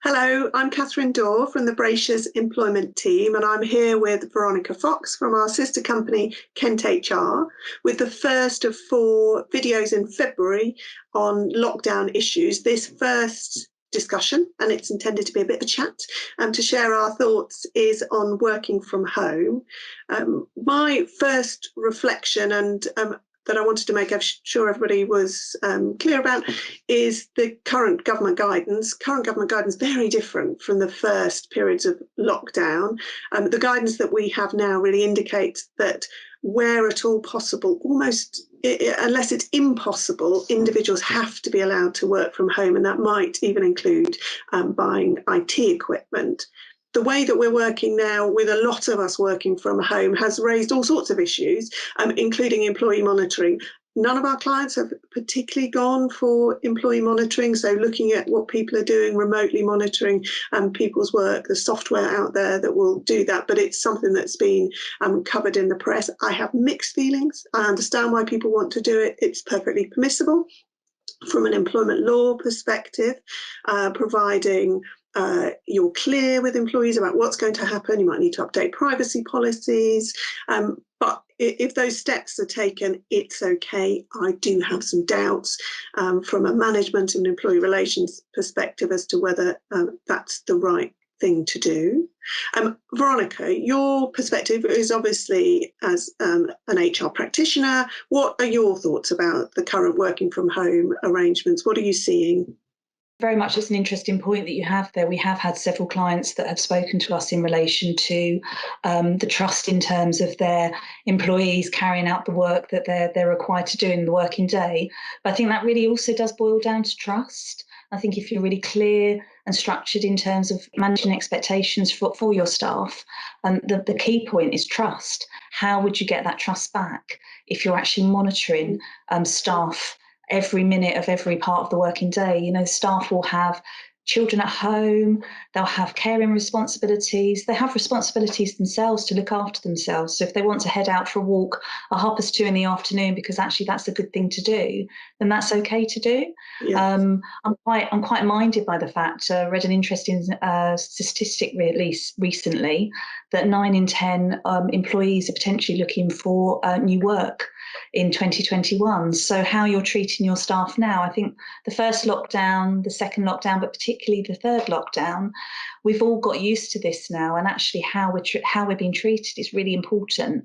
Hello, I'm Catherine Dorr from the Bracious Employment Team, and I'm here with Veronica Fox from our sister company, Kent HR, with the first of 4 videos in February on lockdown issues. This first discussion, and it's intended to be a bit of a chat, to share our thoughts, is on working from home. My first reflection and that I wanted to make sure everybody was clear about is the current government guidance. Current government guidance very different from the first periods of lockdown. The guidance that we have now really indicates that where at all possible, almost unless it's impossible, individuals have to be allowed to work from home, and that might even include buying IT equipment. The way that we're working now, with a lot of us working from home, has raised all sorts of issues, including employee monitoring. None of our clients have particularly gone for employee monitoring, so looking at what people are doing, remotely monitoring people's work, the software out there that will do that, but it's something that's been covered in the press. I have mixed feelings. I understand why people want to do it. It's perfectly permissible. From an employment law perspective, providing you're clear with employees about what's going to happen. You might need to update privacy policies, but if those steps are taken, it's okay. I do have some doubts from a management and employee relations perspective as to whether that's the right thing to do. Veronica, your perspective is obviously as an HR practitioner. What are your thoughts about the current working from home arrangements? What are you seeing? Very much, it's an interesting point that you have there. We have had several clients that have spoken to us in relation to the trust in terms of their employees carrying out the work that they're required to do in the working day. But I think that really also does boil down to trust. I think if you're really clear and structured in terms of managing expectations for your staff, the key point is trust. How would you get that trust back if you're actually monitoring staff every minute of every part of the working day? You know, staff will have children at home, they'll have caring responsibilities, they have responsibilities themselves to look after themselves. So if they want to head out for a walk at 2:30 in the afternoon because actually that's a good thing to do, then that's okay to do. Yes. I'm quite minded by the fact, read an interesting statistic release recently that 9 in 10 employees are potentially looking for new work in 2021. So how you're treating your staff now, I think the first lockdown, the second lockdown, but particularly the third lockdown, we've all got used to this now, and actually how we're being treated is really important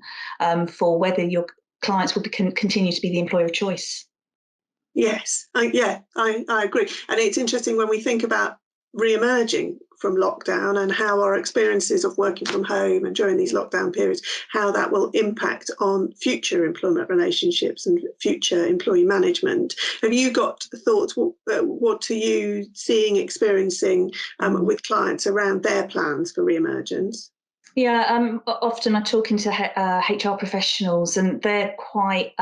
for whether your clients will continue to be the employer of choice. Yes, I agree. And it's interesting when we think about re-emerging from lockdown and how our experiences of working from home and during these lockdown periods, how that will impact on future employment relationships and future employee management. Have you got thoughts? What are you seeing, experiencing with clients around their plans for re-emergence? Yeah, often I'm talking to HR professionals, and they're quite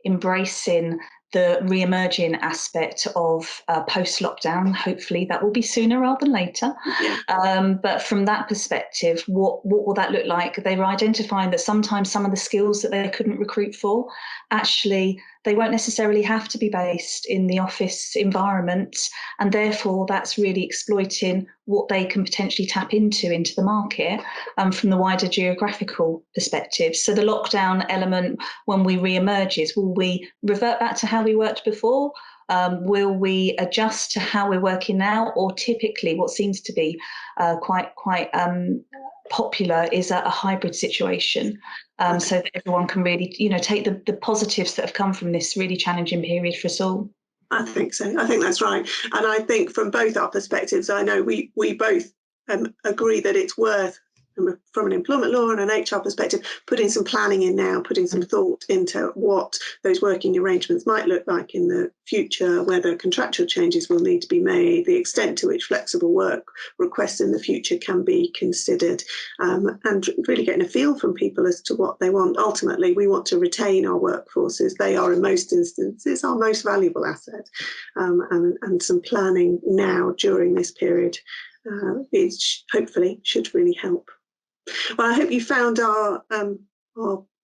embracing the re-emerging aspect of post-lockdown. Hopefully that will be sooner rather than later. Yeah. But from that perspective, what will that look like? They were identifying that sometimes some of the skills that they couldn't recruit for, actually, they won't necessarily have to be based in the office environment, and therefore that's really exploiting what they can potentially tap into the market from the wider geographical perspective. So the lockdown element, when we re-emerges, will we revert back to how we worked before? Will we adjust to how we're working now? Or typically what seems to be quite popular is a hybrid situation, so that everyone can really, take the positives that have come from this really challenging period for us all. I think so. I think that's right. And I think from both our perspectives, I know we both agree that it's worth, from an employment law and an HR perspective, putting some planning in now, putting some thought into what those working arrangements might look like in the future, whether contractual changes will need to be made, the extent to which flexible work requests in the future can be considered, and really getting a feel from people as to what they want. Ultimately, we want to retain our workforces. They are, in most instances, our most valuable asset, and some planning now during this period hopefully should really help. Well, I hope you found our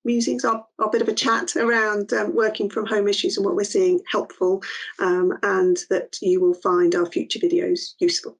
musings, our bit of a chat around working from home issues and what we're seeing helpful, and that you will find our future videos useful.